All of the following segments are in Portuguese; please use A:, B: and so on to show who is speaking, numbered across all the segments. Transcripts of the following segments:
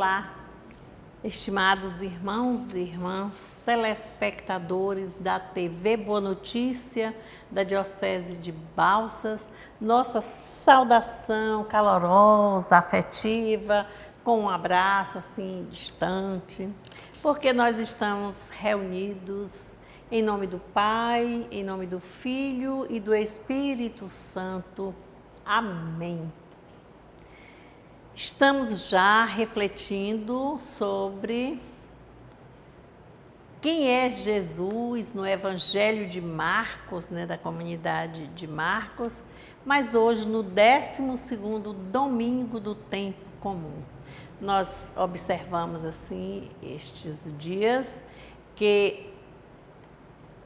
A: Olá, estimados irmãos e irmãs, telespectadores da TV Boa Notícia, da Diocese de Balsas, nossa saudação calorosa, afetiva, com um abraço assim distante, porque nós estamos reunidos em nome do Pai, em nome do Filho e do Espírito Santo. Amém. Estamos já refletindo sobre quem é Jesus no Evangelho de Marcos, da comunidade de Marcos, mas hoje no 12º domingo do tempo comum. Nós observamos assim estes dias que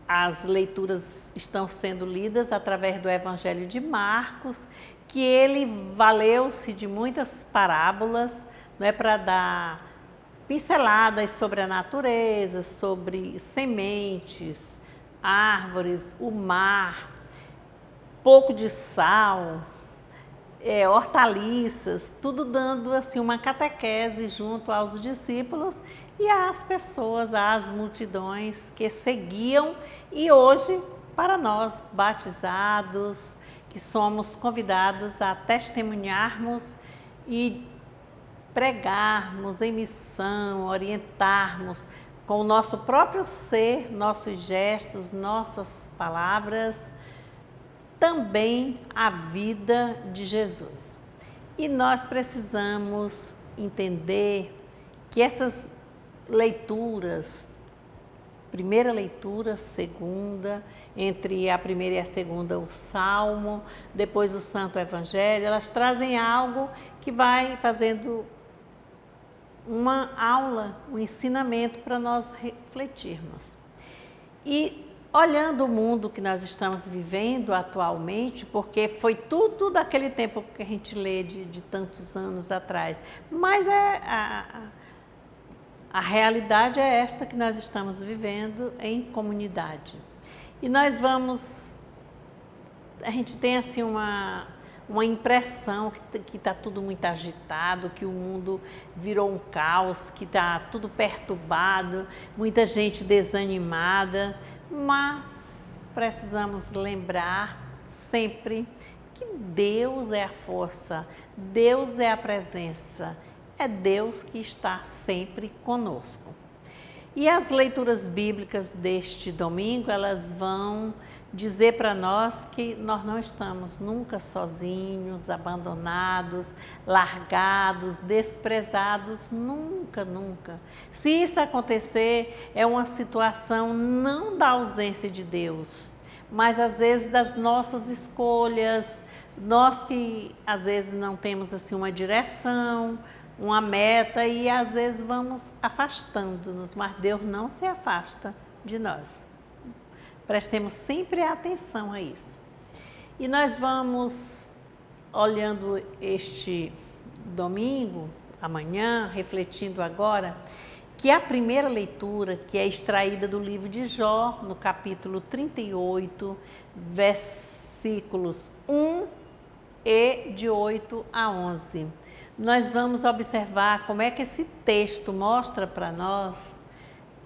A: as leituras estão sendo lidas através do Evangelho de Marcos, que ele valeu-se de muitas parábolas, para dar pinceladas sobre a natureza, sobre sementes, árvores, o mar, pouco de sal, hortaliças, tudo dando assim uma catequese junto aos discípulos e às pessoas, às multidões que seguiam. E hoje, para nós batizados, que somos convidados a testemunharmos e pregarmos em missão, orientarmos com o nosso próprio ser, nossos gestos, nossas palavras, também a vida de Jesus. E nós precisamos entender que essas leituras, primeira leitura, segunda, entre a primeira e a segunda o Salmo, depois o Santo Evangelho, elas trazem algo que vai fazendo uma aula, um ensinamento para nós refletirmos. E olhando o mundo que nós estamos vivendo atualmente, porque foi tudo daquele tempo que a gente lê de tantos anos atrás, mas a realidade é esta que nós estamos vivendo em comunidade. E nós a gente tem assim uma impressão que está tudo muito agitado, que o mundo virou um caos, que está tudo perturbado, muita gente desanimada, mas precisamos lembrar sempre que Deus é a força, Deus é a presença, é Deus que está sempre conosco. E as leituras bíblicas deste domingo, elas vão dizer para nós que nós não estamos nunca sozinhos, abandonados, largados, desprezados, nunca, nunca. Se isso acontecer, é uma situação não da ausência de Deus, mas às vezes das nossas escolhas, nós que às vezes não temos assim uma direção, uma meta e às vezes vamos afastando-nos, mas Deus não se afasta de nós. Prestemos sempre atenção a isso. E nós vamos, olhando este domingo, amanhã, refletindo agora, que a primeira leitura, que é extraída do livro de Jó, no capítulo 38, versículos 1 e de 8 a 11. Nós vamos observar como é que esse texto mostra para nós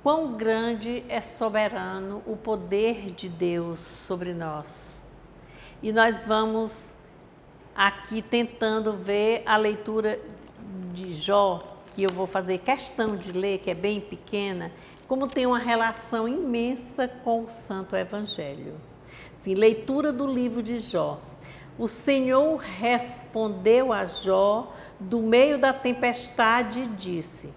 A: quão grande é soberano o poder de Deus sobre nós. E nós vamos aqui tentando ver a leitura de Jó, que eu vou fazer questão de ler, que é bem pequena, como tem uma relação imensa com o Santo Evangelho. Sim, leitura do livro de Jó. O Senhor respondeu a Jó do meio da tempestade e disse: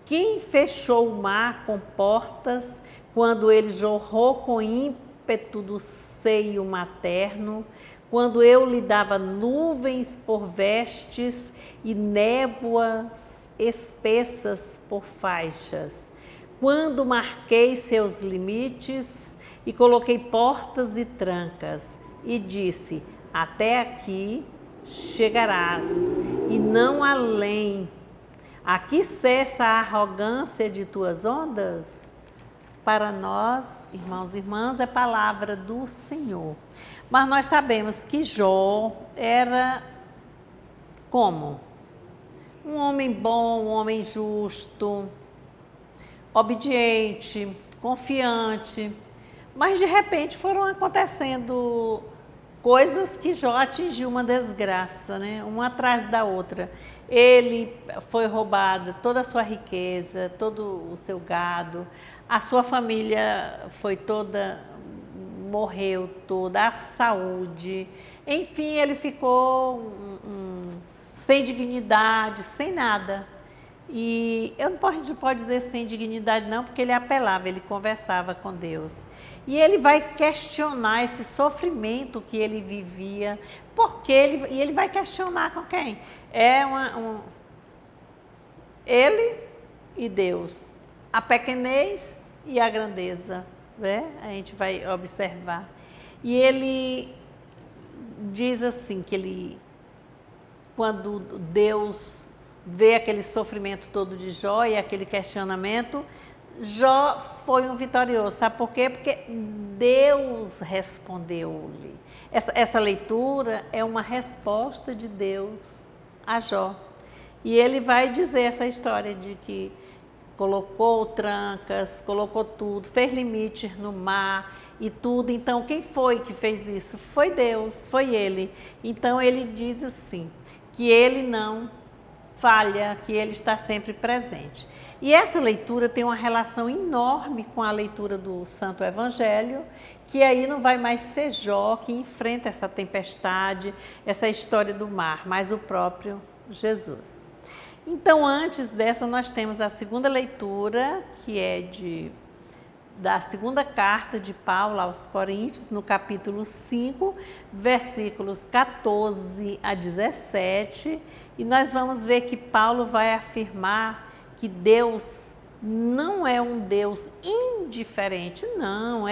A: quem fechou o mar com portas quando ele jorrou com ímpeto do seio materno, quando eu lhe dava nuvens por vestes e névoas espessas por faixas, quando marquei seus limites e coloquei portas e trancas e disse: até aqui chegarás e não além. Aqui cessa a arrogância de tuas ondas? Para nós, irmãos e irmãs, é palavra do Senhor. Mas nós sabemos que Jó era como? um homem bom, um homem justo, obediente, confiante, mas de repente foram acontecendo coisas que Jó atingiu uma desgraça, né? Uma atrás da outra. Ele foi roubado toda a sua riqueza, todo o seu gado, a sua família foi toda, morreu toda, a saúde. Enfim, ele ficou sem dignidade, sem nada. E eu não pode dizer sem dignidade não, porque ele apelava, ele conversava com Deus. E ele vai questionar esse sofrimento que ele vivia, e ele vai questionar com quem? Ele e Deus, a pequenez e a grandeza, né? A gente vai observar. E ele diz assim, quando Deus vê aquele sofrimento todo de Jó e aquele questionamento, Jó foi um vitorioso. Sabe por quê? Porque Deus respondeu-lhe. Essa leitura é uma resposta de Deus a Jó. E ele vai dizer essa história de que colocou trancas, colocou tudo, fez limites no mar e tudo. Então, quem foi que fez isso? Foi Deus, foi ele. Então, ele diz assim, que ele não falha, que ele está sempre presente. E essa leitura tem uma relação enorme com a leitura do Santo Evangelho, que aí não vai mais ser Jó que enfrenta essa tempestade, essa história do mar, mas o próprio Jesus. Então, antes dessa, nós temos a segunda leitura, que é da segunda carta de Paulo aos Coríntios, no capítulo 5, versículos 14 a 17, e nós vamos ver que Paulo vai afirmar que Deus não é um Deus indiferente, não,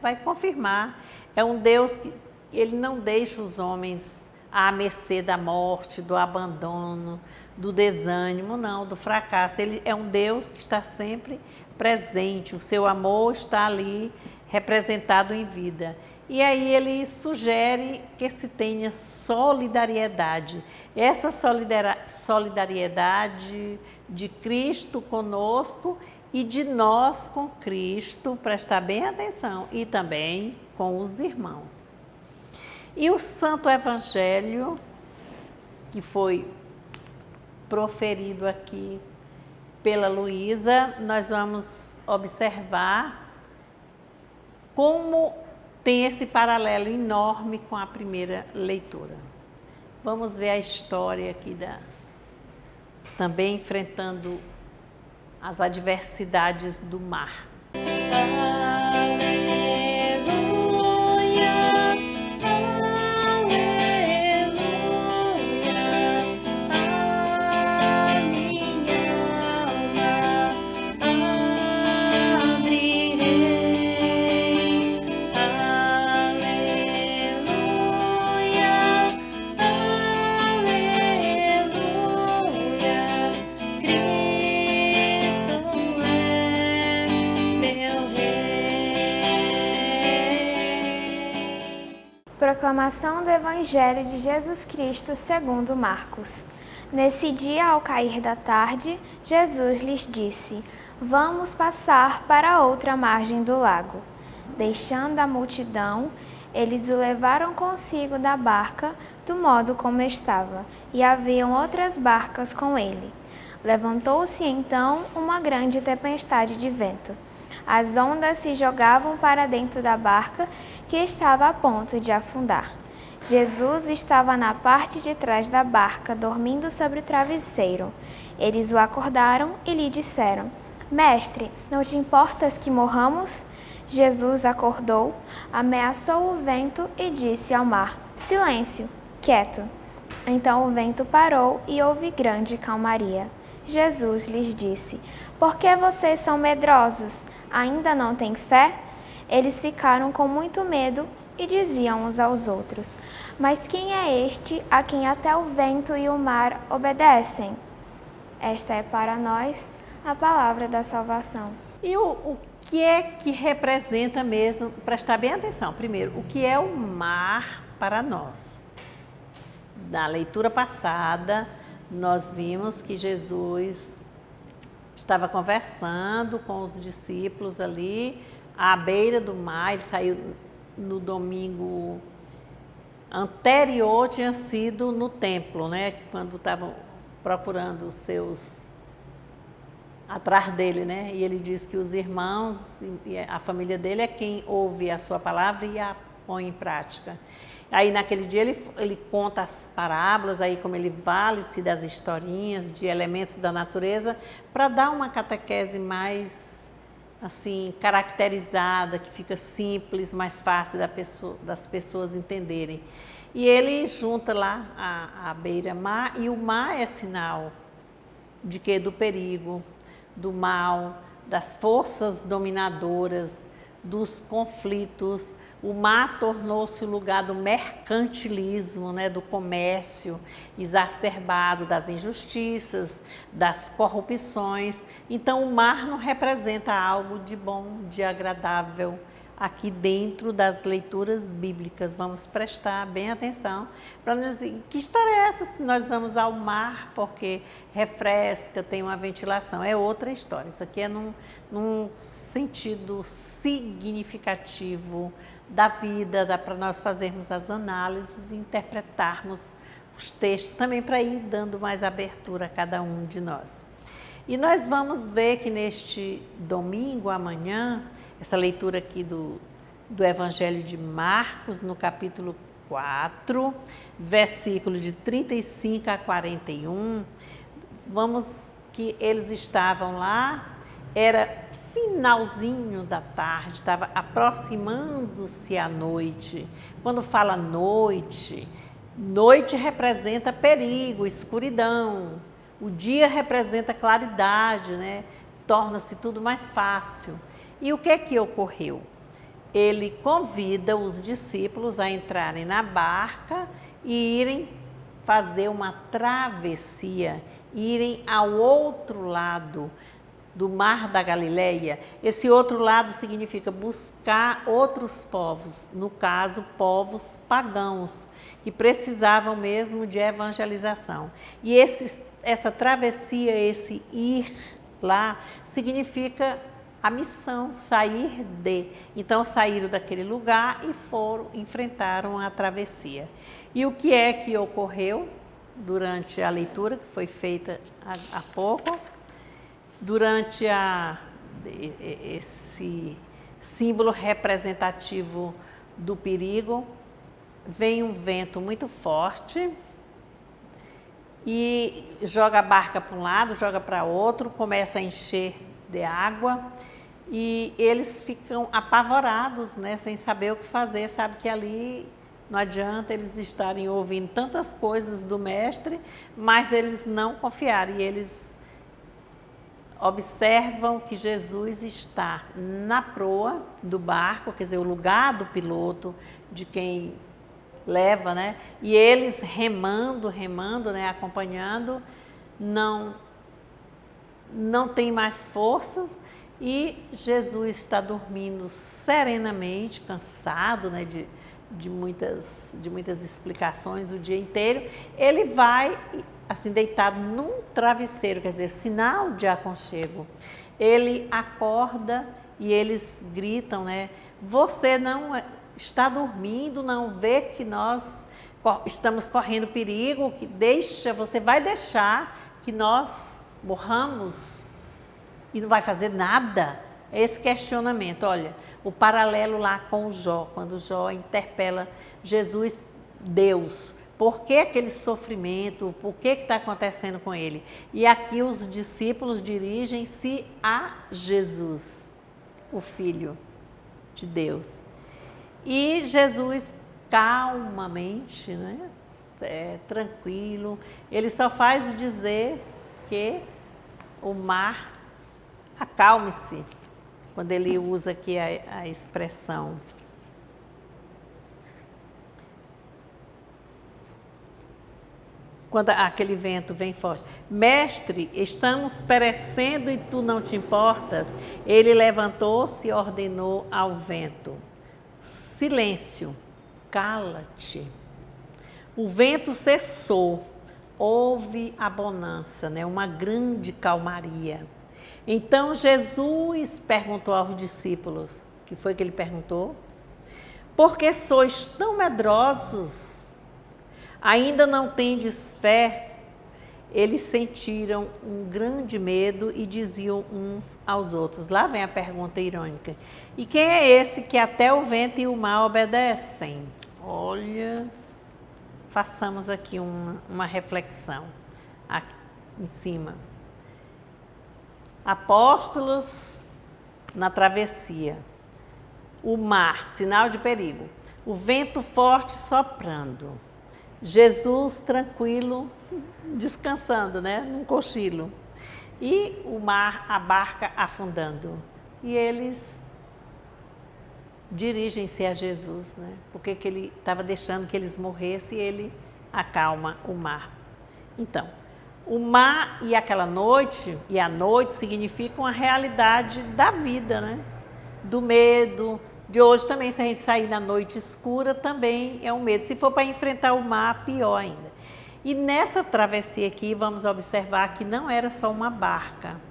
A: vai confirmar, é um Deus que ele não deixa os homens à mercê da morte, do abandono, do desânimo, não, do fracasso. Ele é um Deus que está sempre presente, o seu amor está ali representado em vida. E aí ele sugere que se tenha solidariedade. Essa solidariedade de Cristo conosco e de nós com Cristo, prestar bem atenção, e também com os irmãos. E o Santo Evangelho, que foi proferido aqui pela Luísa, nós vamos observar como tem esse paralelo enorme com a primeira leitura. Vamos ver a história aqui também enfrentando as adversidades do mar.
B: Proclamação do Evangelho de Jesus Cristo segundo Marcos. Nesse dia, ao cair da tarde, Jesus lhes disse: Vamos passar para a outra margem do lago. Deixando a multidão, eles o levaram consigo da barca, do modo como estava, e haviam outras barcas com ele. Levantou-se então uma grande tempestade de vento. As ondas se jogavam para dentro da barca, que estava a ponto de afundar. Jesus estava na parte de trás da barca, dormindo sobre o travesseiro. Eles o acordaram e lhe disseram: Mestre, não te importas que morramos? Jesus acordou, ameaçou o vento e disse ao mar: Silêncio, quieto. Então o vento parou e houve grande calmaria. Jesus lhes disse: Por que vocês são medrosos? Ainda não têm fé? Eles ficaram com muito medo e diziam uns aos outros: Mas quem é este a quem até o vento e o mar obedecem? Esta é para nós a palavra da salvação.
A: E o que é que representa mesmo, prestar bem atenção, primeiro, o que é o mar para nós? Na leitura passada, nós vimos que Jesus estava conversando com os discípulos ali, à beira do mar. Ele saiu no domingo anterior, tinha sido no templo, né? Quando estavam procurando os seus atrás dele, né? E ele diz que os irmãos e a família dele é quem ouve a sua palavra e a põe em prática. Aí naquele dia ele conta as parábolas, aí como ele vale-se das historinhas, de elementos da natureza, para dar uma catequese mais assim caracterizada, que fica simples, mais fácil das pessoas entenderem. E ele junta lá a beira-mar, e o mar é sinal de quê? Do perigo, do mal, das forças dominadoras, dos conflitos. O mar tornou-se o lugar do mercantilismo, né, do comércio exacerbado, das injustiças, das corrupções. Então, o mar não representa algo de bom, de agradável. Aqui dentro das leituras bíblicas, vamos prestar bem atenção para nos dizer que história é essa se nós vamos ao mar porque refresca, tem uma ventilação. É outra história. Isso aqui é num sentido significativo da vida, dá para nós fazermos as análises e interpretarmos os textos também para ir dando mais abertura a cada um de nós. E nós vamos ver que neste domingo, amanhã, essa leitura aqui do Evangelho de Marcos, no capítulo 4, versículo de 35 a 41, vamos que eles estavam lá, era finalzinho da tarde, estava aproximando-se a noite. Quando fala noite, noite representa perigo, escuridão. O dia representa claridade, né? Torna-se tudo mais fácil. E o que ocorreu? Ele convida os discípulos a entrarem na barca e irem fazer uma travessia, irem ao outro lado do Mar da Galileia. Esse outro lado significa buscar outros povos, no caso, povos pagãos, que precisavam mesmo de evangelização. E essa travessia, esse ir lá, significa a missão, sair de. Então, saíram daquele lugar e enfrentaram a travessia. E o que é que ocorreu durante a leitura, que foi feita há pouco? Durante esse símbolo representativo do perigo, vem um vento muito forte e joga a barca para um lado, joga para outro, começa a encher de água e eles ficam apavorados, né, sem saber o que fazer. Sabe que ali não adianta eles estarem ouvindo tantas coisas do mestre, mas eles não confiaram, e eles observam que Jesus está na proa do barco, quer dizer, o lugar do piloto, de quem leva, né? E eles remando, né, acompanhando, não tem mais forças, e Jesus está dormindo serenamente, cansado, né, de muitas explicações o dia inteiro. Ele vai assim deitado num travesseiro, quer dizer, sinal de aconchego. Ele acorda e eles gritam, né? Você não está dormindo, não vê que nós estamos correndo perigo, você vai deixar que nós morramos e não vai fazer nada? É esse questionamento. Olha, o paralelo lá com o Jó, quando Jó interpela Jesus, Deus, por que aquele sofrimento, por que está acontecendo com ele? E aqui os discípulos dirigem-se a Jesus, o Filho de Deus. E Jesus, calmamente, né, tranquilo, ele só faz dizer que o mar acalme-se, quando ele usa aqui a expressão. Quando aquele vento vem forte. Mestre, estamos perecendo e tu não te importas? Ele levantou-se e ordenou ao vento: silêncio, cala-te. O vento cessou, houve a bonança, né? Uma grande calmaria. Então Jesus perguntou aos discípulos, que foi que ele perguntou? Por que sois tão medrosos? Ainda não tendes fé? Eles sentiram um grande medo e diziam uns aos outros. Lá vem a pergunta irônica. E quem é esse que até o vento e o mar obedecem? Olha, façamos aqui uma reflexão aqui em cima. Apóstolos na travessia. O mar, sinal de perigo. O vento forte soprando. Jesus tranquilo, descansando, né? Num cochilo. E o mar, a barca afundando. E eles dirigem-se a Jesus, né? Porque que ele estava deixando que eles morressem e ele acalma o mar. Então, o mar e aquela noite, e a noite significam a realidade da vida, né? Do medo. De hoje também, se a gente sair na noite escura, também é um medo. Se for para enfrentar o mar, pior ainda. E nessa travessia aqui, vamos observar que não era só uma barca,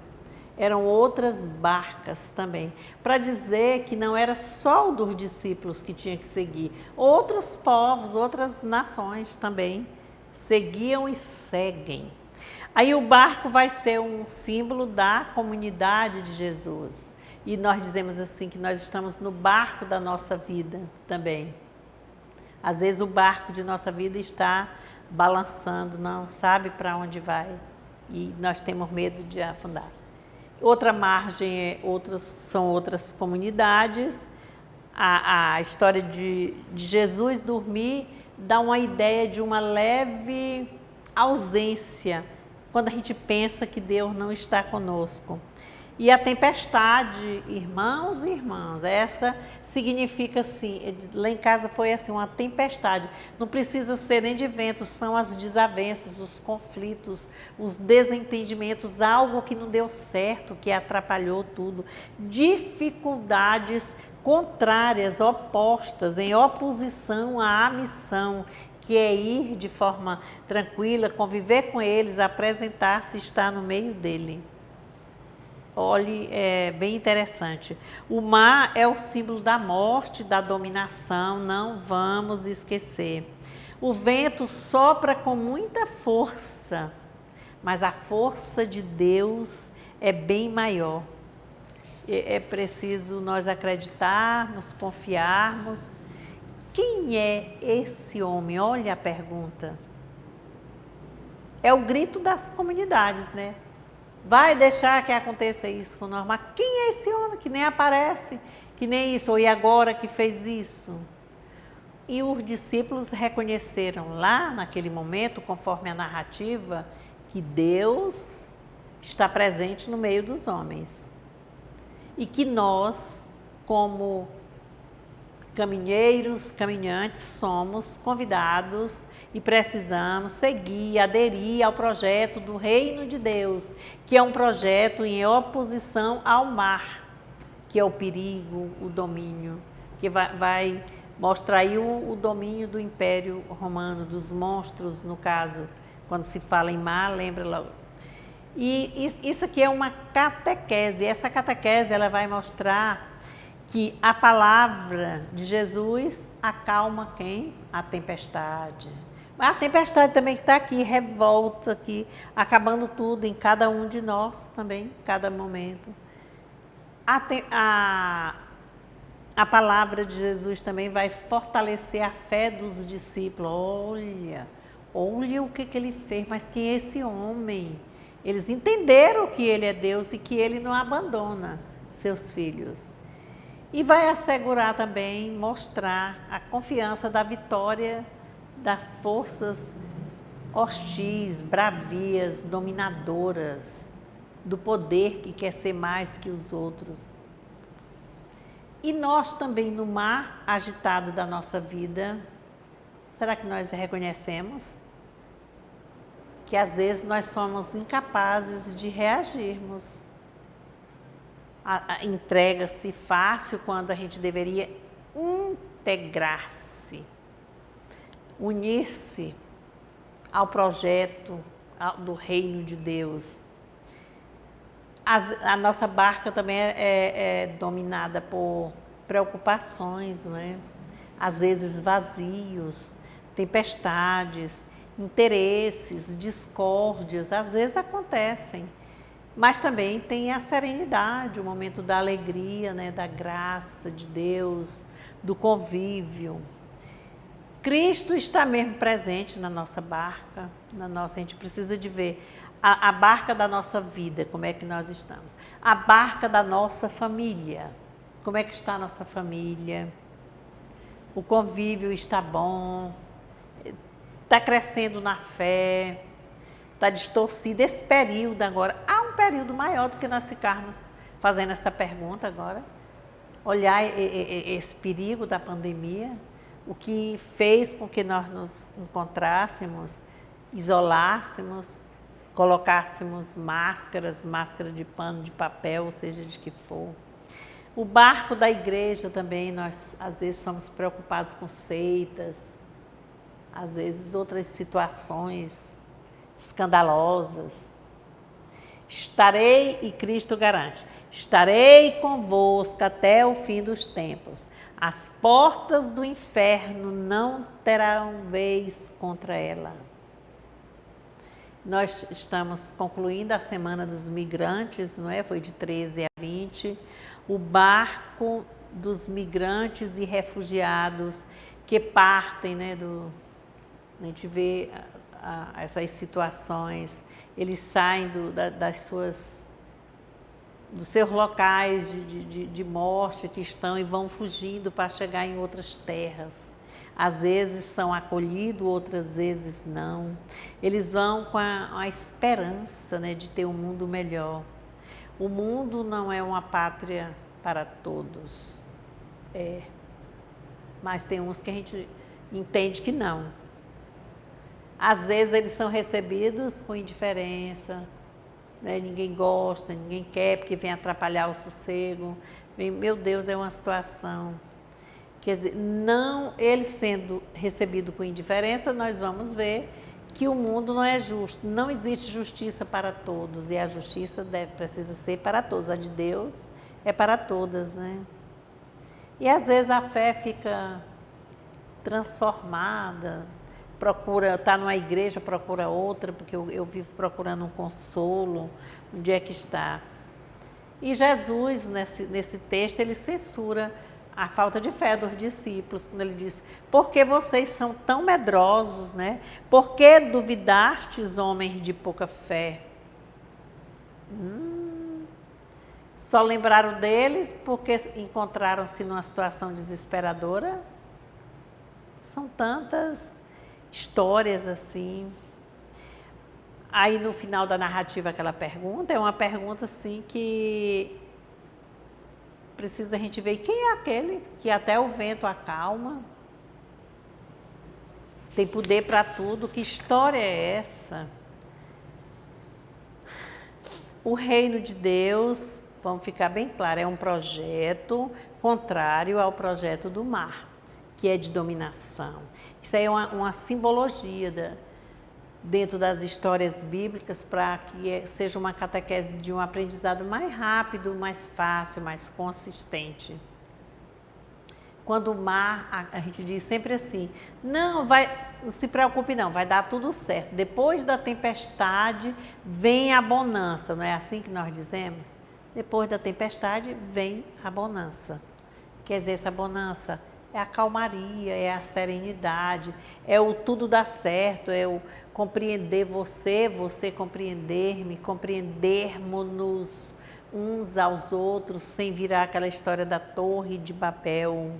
A: eram outras barcas também, para dizer que não era só o dos discípulos que tinha que seguir, outros povos, outras nações também seguiam e seguem. Aí o barco vai ser um símbolo da comunidade de Jesus. E nós dizemos assim que nós estamos no barco da nossa vida também. Às vezes o barco de nossa vida está balançando, não sabe para onde vai. E nós temos medo de afundar. Outra margem são outras comunidades. A história de Jesus dormir dá uma ideia de uma leve ausência, quando a gente pensa que Deus não está conosco. E a tempestade, irmãos e irmãs, essa significa assim, lá em casa foi assim, uma tempestade. Não precisa ser nem de ventos, são as desavenças, os conflitos, os desentendimentos, algo que não deu certo, que atrapalhou tudo. Dificuldades contrárias, opostas, em oposição à missão, que é ir de forma tranquila, conviver com eles, apresentar-se, estar no meio dele. Olhe, é bem interessante. O mar é o símbolo da morte, da dominação, não vamos esquecer. O vento sopra com muita força, mas a força de Deus é bem maior. É preciso nós acreditarmos, confiarmos. Quem é esse homem? Olha a pergunta. É o grito das comunidades, né? Vai deixar que aconteça isso com nós? Mas quem é esse homem que nem aparece? Que nem isso, ou e agora que fez isso? E os discípulos reconheceram lá naquele momento, conforme a narrativa, que Deus está presente no meio dos homens. E que nós, como caminheiros, caminhantes, somos convidados e precisamos seguir, aderir ao projeto do Reino de Deus, que é um projeto em oposição ao mar, que é o perigo, o domínio, que vai mostrar aí o domínio do Império Romano, dos monstros, no caso, quando se fala em mar, lembra logo. E isso aqui é uma catequese, essa catequese ela vai mostrar que a palavra de Jesus acalma quem? A tempestade. Mas a tempestade também que está aqui, revolta aqui, acabando tudo em cada um de nós também, cada momento. A palavra de Jesus também vai fortalecer a fé dos discípulos. Olha o que ele fez, mas quem é esse homem? Eles entenderam que ele é Deus e que ele não abandona seus filhos. E vai assegurar também, mostrar a confiança da vitória das forças hostis, bravias, dominadoras, do poder que quer ser mais que os outros. E nós também, no mar agitado da nossa vida, será que nós reconhecemos? Que às vezes nós somos incapazes de reagirmos. Entrega-se fácil quando a gente deveria integrar-se, unir-se ao projeto do reino de Deus. A nossa barca também é dominada por preocupações, não é? Às vezes vazios, tempestades, interesses, discórdias, às vezes acontecem. Mas também tem a serenidade, o momento da alegria, né? Da graça de Deus, do convívio. Cristo está mesmo presente na nossa barca, a gente precisa de ver a barca da nossa vida, como é que nós estamos. A barca da nossa família, como é que está a nossa família. O convívio está bom, está crescendo na fé, está distorcido. Esse período agora, há um período maior do que nós ficarmos fazendo essa pergunta agora. Olhar esse perigo da pandemia, o que fez com que nós nos encontrássemos, isolássemos, colocássemos máscara de pano, de papel, seja de que for. O barco da igreja também, nós às vezes somos preocupados com seitas, às vezes outras situações escandalosas. Estarei, e Cristo garante, estarei convosco até o fim dos tempos. As portas do inferno não terão vez contra ela. Nós estamos concluindo a Semana dos Migrantes, não é? Foi de 13 a 20. O barco dos migrantes e refugiados que partem, né? A gente vê essas situações, eles saem dos seus locais de morte que estão e vão fugindo para chegar em outras terras. Às vezes são acolhidos, outras vezes não. Eles vão com a esperança, né, de ter um mundo melhor. O mundo não é uma pátria para todos. Mas tem uns que a gente entende que não. Às vezes eles são recebidos com indiferença, né? Ninguém gosta, ninguém quer, porque vem atrapalhar o sossego. Meu Deus, é uma situação. Quer dizer, não, ele sendo recebido com indiferença, nós vamos ver que o mundo não é justo. Não existe justiça para todos, e a justiça precisa ser para todos. A de Deus é para todas, né? E às vezes a fé fica transformada, está numa igreja, procura outra, porque eu vivo procurando um consolo, onde é que está. E Jesus, nesse texto, ele censura a falta de fé dos discípulos, quando ele diz, por que vocês são tão medrosos, né? Por que duvidastes, homens de pouca fé? Só lembraram deles porque encontraram-se numa situação desesperadora? São tantas histórias assim. Aí no final da narrativa aquela pergunta, é uma pergunta assim que precisa a gente ver quem é aquele que até o vento acalma, tem poder para tudo, que história é essa? O reino de Deus, vamos ficar bem claro, é um projeto contrário ao projeto do mar, que é de dominação. Isso aí é uma simbologia dentro das histórias bíblicas para que seja uma catequese de um aprendizado mais rápido, mais fácil, mais consistente. Quando o mar, a gente diz sempre assim, não se preocupe não, vai dar tudo certo. Depois da tempestade vem a bonança, não é assim que nós dizemos? Depois da tempestade vem a bonança. Quer dizer, essa bonança é a calmaria, é a serenidade, é o tudo dar certo, é o compreender você compreender-me, compreendermos-nos uns aos outros, sem virar aquela história da Torre de Babel.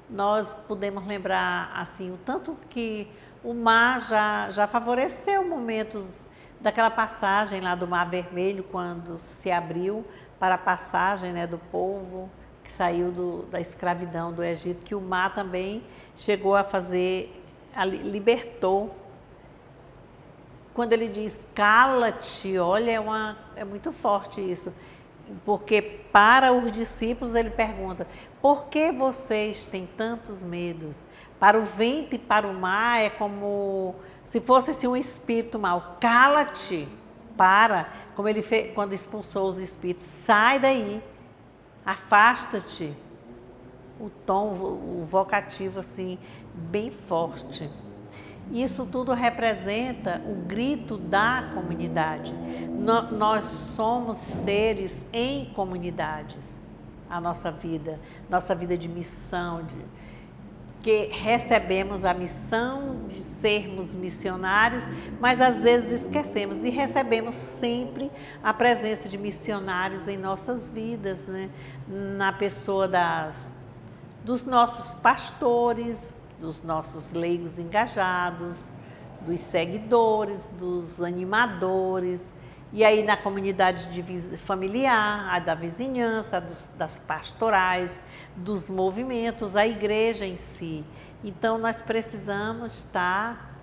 A: Nós podemos lembrar assim, o tanto que o mar já favoreceu momentos daquela passagem lá do Mar Vermelho, quando se abriu para a passagem, né, do povo que saiu da escravidão do Egito, que o mar também chegou a fazer, libertou. Quando ele diz cala-te, olha, é muito forte isso. Porque para os discípulos ele pergunta, por que vocês têm tantos medos? Para o vento e para o mar é como se fosse assim, um espírito mau. Cala-te, para, como ele fez quando expulsou os espíritos. Sai daí, afasta-te. O tom, o vocativo assim, bem forte. Isso tudo representa o grito da comunidade. Nós somos seres em comunidades. A nossa vida de missão, que recebemos a missão de sermos missionários, mas às vezes esquecemos e recebemos sempre a presença de missionários em nossas vidas, né? Na pessoa dos nossos pastores, dos nossos leigos engajados, dos seguidores, dos animadores, e aí na comunidade familiar, a da vizinhança, das pastorais, dos movimentos, a igreja em si. Então nós precisamos estar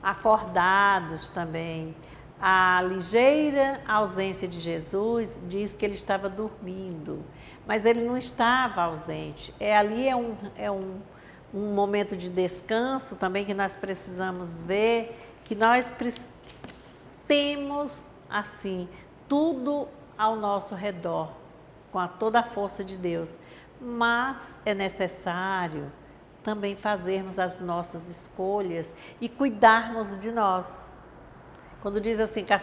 A: acordados também. A ligeira ausência de Jesus diz que ele estava dormindo, mas ele não estava ausente. Ali é um momento de descanso também que nós precisamos ver, que nós temos assim tudo ao nosso redor, com toda a força de Deus, mas é necessário também fazermos as nossas escolhas e cuidarmos de nós. Quando diz assim que a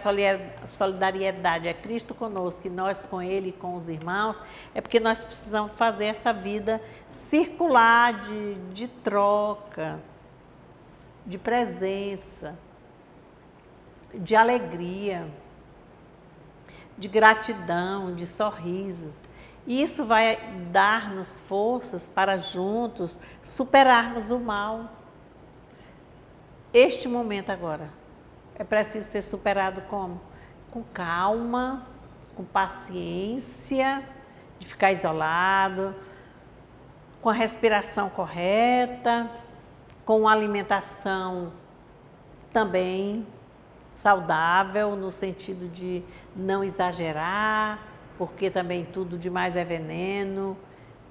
A: solidariedade é Cristo conosco e nós com Ele e com os irmãos, é porque nós precisamos fazer essa vida circular de troca, de presença, de alegria, de gratidão, de sorrisos. E isso vai dar-nos forças para juntos superarmos o mal. Este momento agora é preciso ser superado como? Com calma, com paciência, de ficar isolado, com a respiração correta, com uma alimentação também saudável, no sentido de não exagerar, porque também tudo demais é veneno,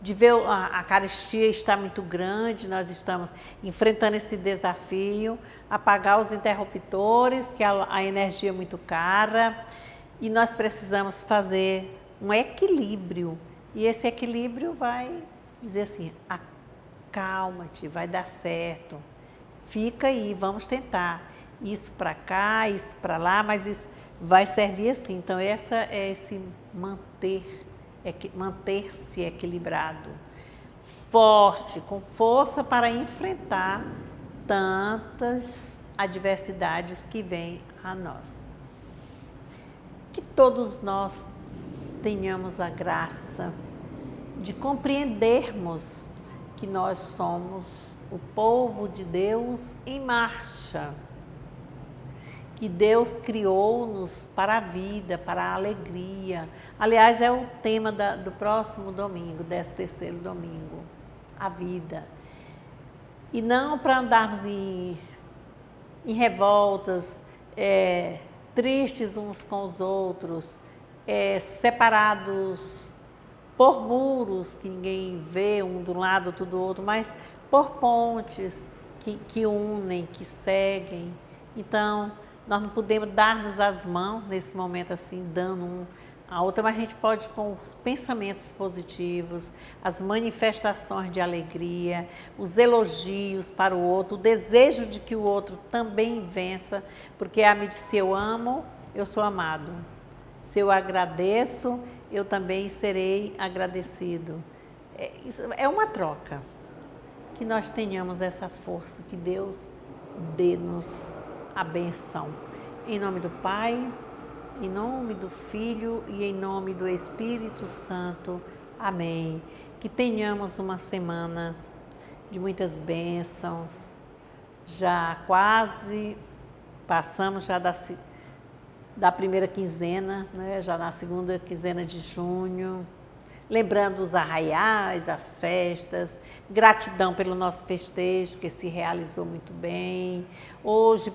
A: de ver a carestia está muito grande, nós estamos enfrentando esse desafio, apagar os interruptores, que a energia é muito cara, e nós precisamos fazer um equilíbrio, e esse equilíbrio vai dizer assim, acalma-te, vai dar certo, fica aí, vamos tentar, isso para cá, isso para lá, mas isso vai servir assim. Então essa é esse manter-se equilibrado, forte, com força para enfrentar tantas adversidades que vêm a nós. Que todos nós tenhamos a graça de compreendermos que nós somos o povo de Deus em marcha, que Deus criou-nos para a vida, para a alegria. Aliás, é o tema do próximo domingo, 13º domingo, a vida. E não para andarmos em revoltas, tristes uns com os outros, separados por muros que ninguém vê, um do lado, outro do outro, mas por pontes que unem, que seguem. Então, nós não podemos dar-nos as mãos nesse momento assim, dando um a outra, mas a gente pode com os pensamentos positivos, as manifestações de alegria, os elogios para o outro, o desejo de que o outro também vença, porque se eu amo, eu sou amado. Se eu agradeço, eu também serei agradecido. Isso é uma troca. Que nós tenhamos essa força, que Deus dê-nos a benção. Em nome do Pai, em nome do Filho e em nome do Espírito Santo. Amém. Que tenhamos uma semana de muitas bênçãos. Já quase passamos já da primeira quinzena, né? Já na segunda quinzena de junho. Lembrando os arraiais, as festas, gratidão pelo nosso festejo, que se realizou muito bem. Hoje,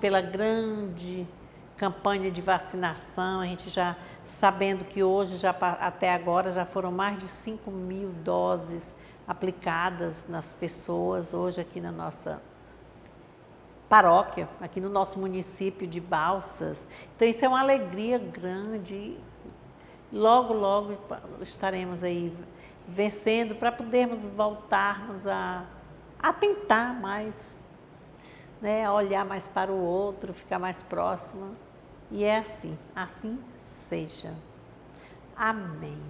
A: campanha de vacinação, a gente já sabendo que hoje, até agora, já foram mais de 5.000 doses aplicadas nas pessoas, hoje aqui na nossa paróquia, aqui no nosso município de Balsas. Então isso é uma alegria grande. Logo, logo estaremos aí vencendo para podermos voltarmos a tentar mais, né, a olhar mais para o outro, ficar mais próxima. E é assim seja. Amém.